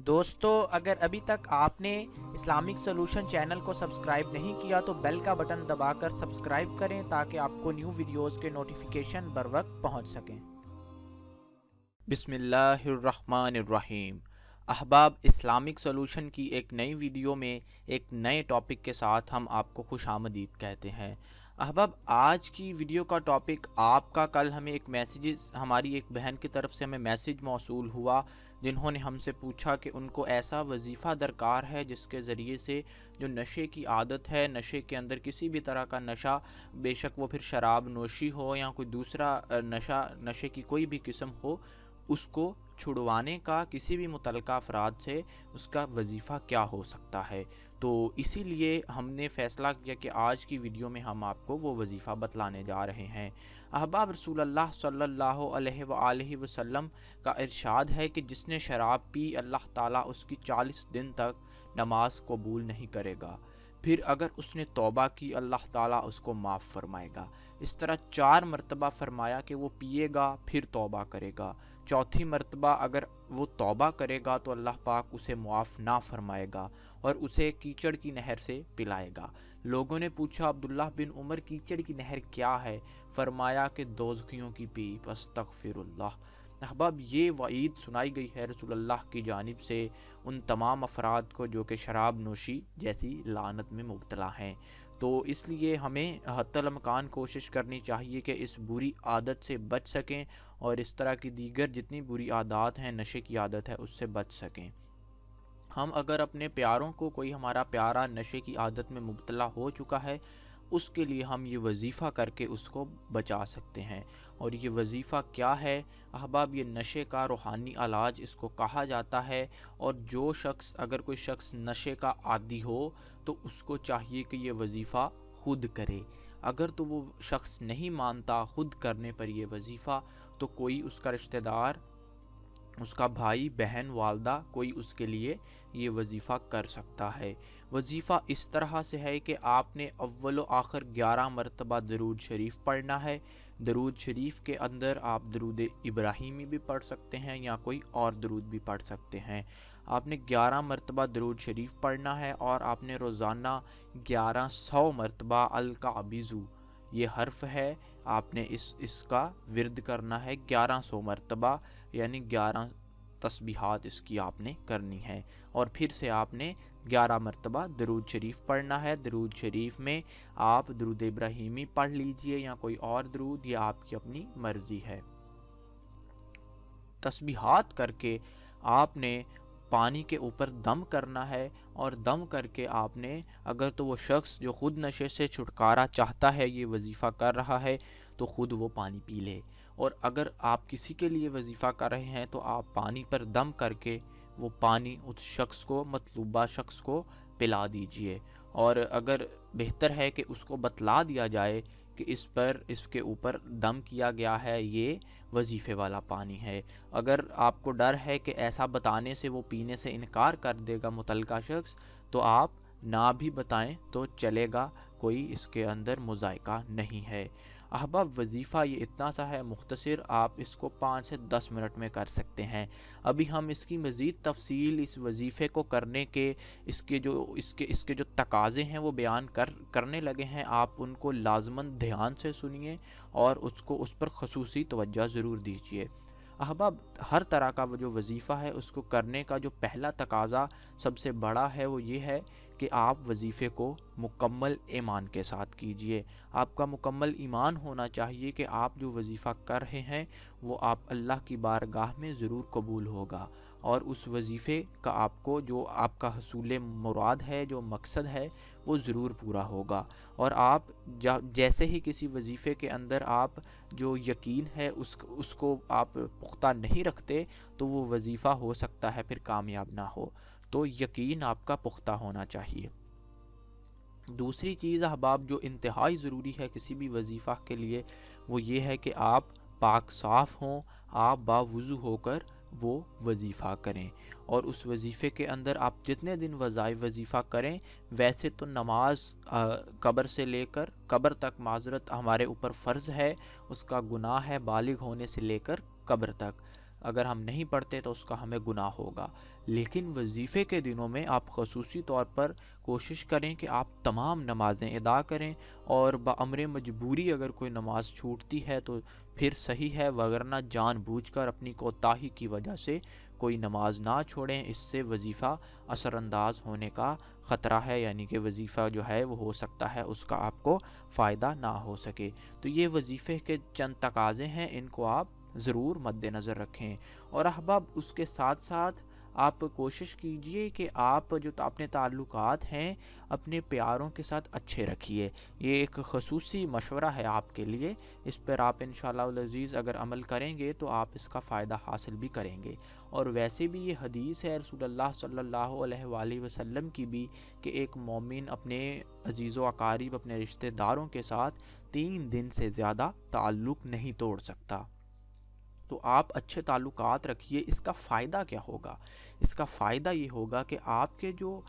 دوستو اگر ابھی تک آپ نے اسلامک سولوشن چینل کو سبسکرائب نہیں کیا تو بیل کا بٹن دبا کر سبسکرائب کریں تاکہ آپ کو نیو ویڈیوز کے نوٹیفیکیشن بر وقت پہنچ سکیں۔ بسم اللہ الرحمن الرحیم۔ احباب، اسلامک سولوشن کی ایک نئی ویڈیو میں ایک نئے ٹاپک کے ساتھ ہم آپ کو خوش آمدید کہتے ہیں۔ احباب، آج کی ویڈیو کا ٹاپک آپ کا کل ہمیں ایک ہماری ایک بہن کی طرف سے ہمیں میسیج موصول ہوا جنہوں نے ہم سے پوچھا کہ ان کو ایسا وظیفہ درکار ہے جس کے ذریعے سے جو نشے کی عادت ہے، نشے کے اندر کسی بھی طرح کا نشہ، بے شک وہ پھر شراب نوشی ہو یا کوئی دوسرا نشے کی کوئی بھی قسم ہو، اس کو چھڑوانے کا کسی بھی متعلقہ افراد سے اس کا وظیفہ کیا ہو سکتا ہے۔ تو اسی لیے ہم نے فیصلہ کیا کہ آج کی ویڈیو میں ہم آپ کو وہ وظیفہ بتلانے جا رہے ہیں۔ احباب، رسول اللہ صلی اللہ علیہ وآلہ وسلم کا ارشاد ہے کہ جس نے شراب پی، اللہ تعالیٰ اس کی 40 دن تک نماز قبول نہیں کرے گا، پھر اگر اس نے توبہ کی اللہ تعالیٰ اس کو معاف فرمائے گا۔ اس طرح 4 مرتبہ فرمایا کہ وہ پیے گا پھر توبہ کرے گا، چوتھی مرتبہ اگر وہ توبہ کرے گا تو اللہ پاک اسے معاف نہ فرمائے گا اور اسے کیچڑ کی نہر سے پلائے گا۔ لوگوں نے پوچھا عبداللہ بن عمر کیچڑ کی نہر کیا ہے؟ فرمایا کہ دوزخیوں کی پیپ، استغفر اللہ۔ احباب، یہ وعید سنائی گئی ہے رسول اللہ کی جانب سے ان تمام افراد کو جو کہ شراب نوشی جیسی لعنت میں مبتلا ہیں۔ تو اس لیے ہمیں حتی الامکان کوشش کرنی چاہیے کہ اس بری عادت سے بچ سکیں اور اس طرح کی دیگر جتنی بری عادات ہیں، نشے کی عادت ہے، اس سے بچ سکیں۔ ہم اگر اپنے پیاروں کو، کوئی ہمارا پیارا نشے کی عادت میں مبتلا ہو چکا ہے، اس کے لیے ہم یہ وظیفہ کر کے اس کو بچا سکتے ہیں۔ اور یہ وظیفہ کیا ہے احباب؟ یہ نشے کا روحانی علاج اس کو کہا جاتا ہے۔ اور جو شخص، اگر کوئی شخص نشے کا عادی ہو تو اس کو چاہیے کہ یہ وظیفہ خود کرے۔ اگر تو وہ شخص نہیں مانتا خود کرنے پر یہ وظیفہ، تو کوئی اس کا رشتہ دار، اس کا بھائی، بہن، والدہ، کوئی اس کے لیے یہ وظیفہ کر سکتا ہے۔ وظیفہ اس طرح سے ہے کہ آپ نے اول و آخر 11 مرتبہ درود شریف پڑھنا ہے۔ درود شریف کے اندر آپ درود ابراہیمی بھی پڑھ سکتے ہیں یا کوئی اور درود بھی پڑھ سکتے ہیں۔ آپ نے 11 مرتبہ درود شریف پڑھنا ہے اور آپ نے روزانہ 1100 مرتبہ الکعبیزو، یہ حرف ہے، آپ نے اس کا ورد کرنا ہے 1100 مرتبہ، یعنی 11 تسبیحات اس کی آپ نے کرنی ہے۔ اور پھر سے آپ نے 11 مرتبہ درود شریف پڑھنا ہے۔ درود شریف میں آپ درود ابراہیمی پڑھ لیجئے یا کوئی اور درود، یہ آپ کی اپنی مرضی ہے۔ تسبیحات کر کے آپ نے پانی کے اوپر دم کرنا ہے، اور دم کر کے آپ نے، اگر تو وہ شخص جو خود نشے سے چھٹکارا چاہتا ہے، یہ وظیفہ کر رہا ہے، تو خود وہ پانی پی لے، اور اگر آپ کسی کے لیے وظیفہ کر رہے ہیں تو آپ پانی پر دم کر کے وہ پانی اس شخص کو، مطلوبہ شخص کو پلا دیجئے۔ اور اگر بہتر ہے کہ اس کو بتلا دیا جائے کہ اس کے اوپر دم کیا گیا ہے، یہ وظیفے والا پانی ہے۔ اگر آپ کو ڈر ہے کہ ایسا بتانے سے وہ پینے سے انکار کر دے گا متعلقہ شخص، تو آپ نہ بھی بتائیں تو چلے گا، کوئی اس کے اندر مذائقہ نہیں ہے۔ احباب، وظیفہ یہ اتنا سا ہے مختصر، آپ اس کو 5 سے 10 منٹ میں کر سکتے ہیں۔ ابھی ہم اس کی مزید تفصیل، اس وظیفے کو کرنے کے اس کے جو تقاضے ہیں وہ بیان کرنے لگے ہیں۔ آپ ان کو لازماً دھیان سے سنیے اور اس پر خصوصی توجہ ضرور دیجیے۔ احباب، ہر طرح کا وہ جو وظیفہ ہے اس کو کرنے کا جو پہلا تقاضا سب سے بڑا ہے وہ یہ ہے کہ آپ وظیفے کو مکمل ایمان کے ساتھ کیجئے۔ آپ کا مکمل ایمان ہونا چاہیے کہ آپ جو وظیفہ کر رہے ہیں وہ آپ اللہ کی بارگاہ میں ضرور قبول ہوگا، اور اس وظیفے کا آپ کو جو آپ کا حصول مراد ہے، جو مقصد ہے، وہ ضرور پورا ہوگا۔ اور آپ جیسے ہی کسی وظیفے کے اندر آپ جو یقین ہے اس کو آپ پختہ نہیں رکھتے، تو وہ وظیفہ ہو سکتا ہے پھر کامیاب نہ ہو۔ تو یقین آپ کا پختہ ہونا چاہیے۔ دوسری چیز احباب جو انتہائی ضروری ہے کسی بھی وظیفہ کے لیے، وہ یہ ہے کہ آپ پاک صاف ہوں، آپ باوضو ہو کر وہ وظیفہ کریں۔ اور اس وظیفے کے اندر آپ جتنے دن وظیفہ کریں، ویسے تو نماز قبر سے لے کر قبر تک، معذرت، ہمارے اوپر فرض ہے، اس کا گناہ ہے بالغ ہونے سے لے کر قبر تک۔ اگر ہم نہیں پڑھتے تو اس کا ہمیں گناہ ہوگا۔ لیکن وظیفے کے دنوں میں آپ خصوصی طور پر کوشش کریں کہ آپ تمام نمازیں ادا کریں، اور بامر مجبوری اگر کوئی نماز چھوٹتی ہے تو پھر صحیح ہے، وگرنہ جان بوجھ کر اپنی کوتاہی کی وجہ سے کوئی نماز نہ چھوڑیں، اس سے وظیفہ اثر انداز ہونے کا خطرہ ہے، یعنی کہ وظیفہ جو ہے وہ ہو سکتا ہے اس کا آپ کو فائدہ نہ ہو سکے۔ تو یہ وظیفے کے چند تقاضے ہیں، ان کو آپ ضرور مد نظر رکھیں۔ اور احباب اس کے ساتھ ساتھ آپ کوشش کیجئے کہ آپ جو اپنے تعلقات ہیں اپنے پیاروں کے ساتھ اچھے رکھیے۔ یہ ایک خصوصی مشورہ ہے آپ کے لیے، اس پر آپ انشاءاللہ العزیز اگر عمل کریں گے تو آپ اس کا فائدہ حاصل بھی کریں گے۔ اور ویسے بھی یہ حدیث ہے رسول اللہ صلی اللہ علیہ وآلہ وسلم کی بھی، کہ ایک مومن اپنے عزیز و اقارب، اپنے رشتہ داروں کے ساتھ 3 دن سے زیادہ تعلق نہیں توڑ سکتا۔ تو آپ اچھے تعلقات رکھیے۔ اس کا فائدہ کیا ہوگا؟ اس کا فائدہ یہ ہوگا کہ آپ کے جو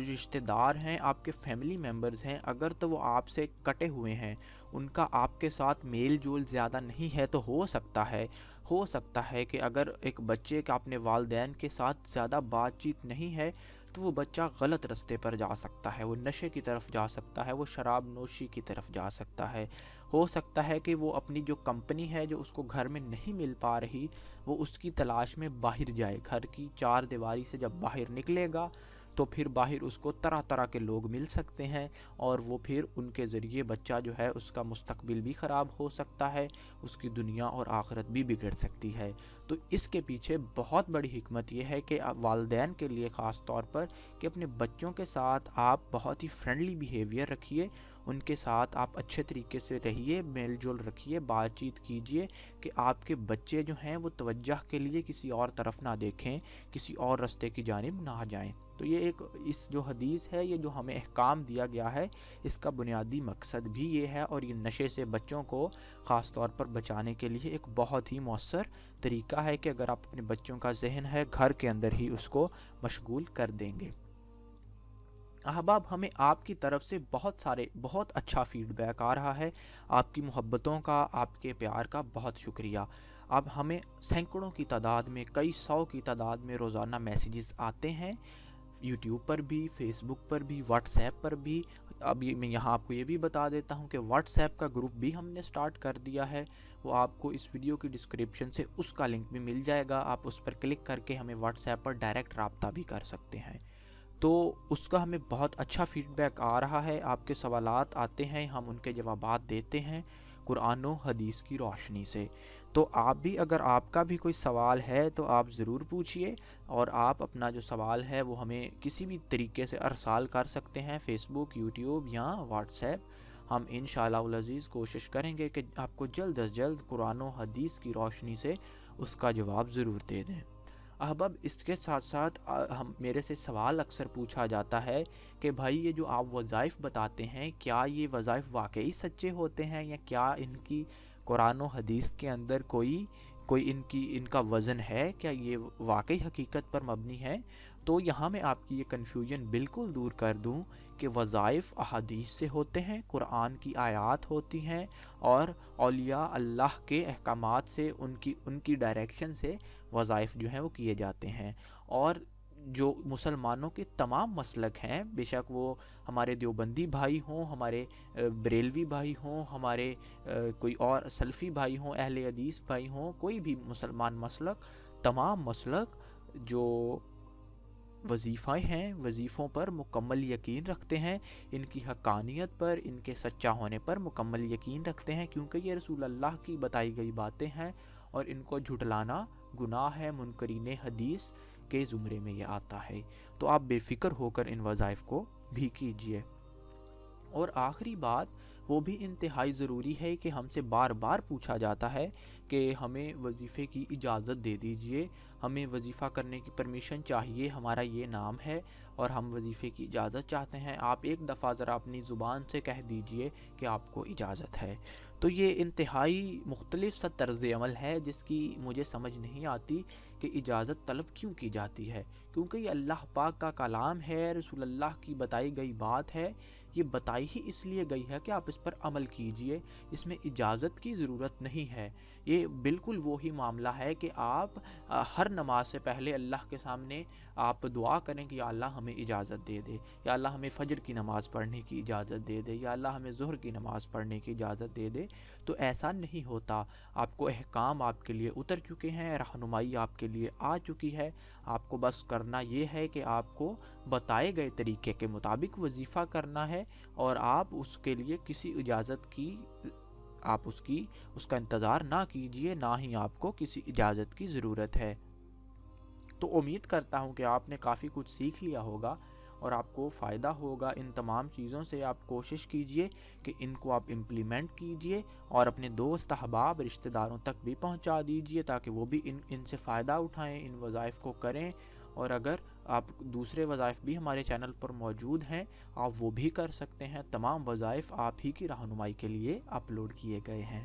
رشتہ دار ہیں، آپ کے فیملی ممبرز ہیں، اگر تو وہ آپ سے کٹے ہوئے ہیں، ان کا آپ کے ساتھ میل جول زیادہ نہیں ہے، تو ہو سکتا ہے کہ اگر ایک بچے کا اپنے والدین کے ساتھ زیادہ بات چیت نہیں ہے تو وہ بچہ غلط رستے پر جا سکتا ہے، وہ نشے کی طرف جا سکتا ہے، وہ شراب نوشی کی طرف جا سکتا ہے۔ ہو سکتا ہے کہ وہ اپنی جو کمپنی ہے جو اس کو گھر میں نہیں مل پا رہی، وہ اس کی تلاش میں باہر جائے۔ گھر کی 4 دیواری سے جب باہر نکلے گا تو پھر باہر اس کو طرح طرح کے لوگ مل سکتے ہیں، اور وہ پھر ان کے ذریعے بچہ جو ہے اس کا مستقبل بھی خراب ہو سکتا ہے، اس کی دنیا اور آخرت بھی بگڑ سکتی ہے۔ تو اس کے پیچھے بہت بڑی حکمت یہ ہے کہ والدین کے لیے خاص طور پر کہ اپنے بچوں کے ساتھ آپ بہت ہی فرینڈلی بیہیویئر رکھیے، ان کے ساتھ آپ اچھے طریقے سے رہیے، میل جول رکھیے، بات چیت کیجیے، کہ آپ کے بچے جو ہیں وہ توجہ کے لیے کسی اور طرف نہ دیکھیں، کسی اور رستے کی جانب نہ جائیں۔ تو یہ ایک اس جو حدیث ہے، یہ جو ہمیں احکام دیا گیا ہے، اس کا بنیادی مقصد بھی یہ ہے، اور یہ نشے سے بچوں کو خاص طور پر بچانے کے لیے ایک بہت ہی مؤثر طریقہ ہے کہ اگر آپ اپنے بچوں کا ذہن ہے گھر کے اندر ہی اس کو مشغول کر دیں گے۔ احباب ہمیں آپ کی طرف سے بہت اچھا فیڈ بیک آ رہا ہے، آپ کی محبتوں کا، آپ کے پیار کا بہت شکریہ۔ اب ہمیں سینکڑوں کی تعداد میں، کئی 100 کی تعداد میں روزانہ میسیجز آتے ہیں، یوٹیوب پر بھی، فیس بک پر بھی، واٹس ایپ پر بھی۔ اب میں یہاں آپ کو یہ بھی بتا دیتا ہوں کہ واٹس ایپ کا گروپ بھی ہم نے سٹارٹ کر دیا ہے، وہ آپ کو اس ویڈیو کی ڈسکرپشن سے اس کا لنک بھی مل جائے گا، آپ اس پر کلک کر کے ہمیں واٹس ایپ پر ڈائریکٹ رابطہ بھی کر سکتے ہیں۔ تو اس کا ہمیں بہت اچھا فیڈ بیک آ رہا ہے، آپ کے سوالات آتے ہیں، ہم ان کے جوابات دیتے ہیں قرآن و حدیث کی روشنی سے۔ تو آپ بھی اگر آپ کا بھی کوئی سوال ہے تو آپ ضرور پوچھئے، اور آپ اپنا جو سوال ہے وہ ہمیں کسی بھی طریقے سے ارسال کر سکتے ہیں، فیس بک، یوٹیوب یا واٹس ایپ۔ ہم انشاءاللہ العزیز کوشش کریں گے کہ آپ کو جلد از جلد قرآن و حدیث کی روشنی سے اس کا جواب ضرور دے دیں۔ احباب اس کے ساتھ ساتھ میرے سے سوال اکثر پوچھا جاتا ہے کہ بھائی یہ جو آپ وظائف بتاتے ہیں، کیا یہ وظائف واقعی سچے ہوتے ہیں، یا کیا ان کی قرآن و حدیث کے اندر کوئی ان کا وزن ہے، کیا یہ واقعی حقیقت پر مبنی ہے؟ تو یہاں میں آپ کی یہ کنفیوژن بالکل دور کر دوں کہ وظائف احادیث سے ہوتے ہیں، قرآن کی آیات ہوتی ہیں، اور اولیاء اللہ کے احکامات سے، ان کی ڈائریکشن سے وظائف جو ہیں وہ کیے جاتے ہیں۔ اور جو مسلمانوں کے تمام مسلک ہیں، بے شک وہ ہمارے دیوبندی بھائی ہوں، ہمارے بریلوی بھائی ہوں، ہمارے کوئی اور سلفی بھائی ہوں، اہل حدیث بھائی ہوں، کوئی بھی مسلمان مسلک، تمام مسلک جو وظیفہ ہیں، وظیفوں پر مکمل یقین رکھتے ہیں، ان کی حقانیت پر، ان کے سچا ہونے پر مکمل یقین رکھتے ہیں، کیونکہ یہ رسول اللہ کی بتائی گئی باتیں ہیں، اور ان کو جھٹلانا گناہ ہے، منکرین حدیث کے زمرے میں یہ آتا ہے۔ تو آپ بے فکر ہو کر ان وظائف کو بھی کیجئے۔ اور آخری بات وہ بھی انتہائی ضروری ہے کہ ہم سے بار بار پوچھا جاتا ہے کہ ہمیں وظیفے کی اجازت دے دیجئے، ہمیں وظیفہ کرنے کی پرمیشن چاہیے، ہمارا یہ نام ہے اور ہم وظیفے کی اجازت چاہتے ہیں، آپ ایک دفعہ ذرا اپنی زبان سے کہہ دیجئے کہ آپ کو اجازت ہے۔ تو یہ انتہائی مختلف سا طرز عمل ہے جس کی مجھے سمجھ نہیں آتی کہ اجازت طلب کیوں کی جاتی ہے، کیونکہ یہ اللہ پاک کا کلام ہے، رسول اللہ کی بتائی گئی بات ہے، یہ بتائی ہی اس لیے گئی ہے کہ آپ اس پر عمل کیجئے، اس میں اجازت کی ضرورت نہیں ہے۔ یہ بالکل وہی معاملہ ہے کہ آپ ہر نماز سے پہلے اللہ کے سامنے آپ دعا کریں کہ یا اللہ ہمیں اجازت دے دے، یا اللہ ہمیں فجر کی نماز پڑھنے کی اجازت دے دے، یا اللہ ہمیں ظہر کی نماز پڑھنے کی اجازت دے دے۔ تو ایسا نہیں ہوتا، آپ کو احکام آپ کے لیے اتر چکے ہیں، رہنمائی آپ کے لیے آ چکی ہے، آپ کو بس کرنا یہ ہے کہ آپ کو بتائے گئے طریقے کے مطابق وظیفہ کرنا ہے، اور آپ اس کے لیے کسی اجازت کی اس کا انتظار نہ کیجئے، نہ ہی آپ کو کسی اجازت کی ضرورت ہے۔ تو امید کرتا ہوں کہ آپ نے کافی کچھ سیکھ لیا ہوگا اور آپ کو فائدہ ہوگا ان تمام چیزوں سے۔ آپ کوشش کیجئے کہ ان کو آپ امپلیمنٹ کیجئے اور اپنے دوست احباب رشتہ داروں تک بھی پہنچا دیجئے تاکہ وہ بھی ان سے فائدہ اٹھائیں، ان وظائف کو کریں۔ اور اگر آپ دوسرے وظائف بھی ہمارے چینل پر موجود ہیں، آپ وہ بھی کر سکتے ہیں۔ تمام وظائف آپ ہی کی رہنمائی کے لیے اپلوڈ کیے گئے ہیں۔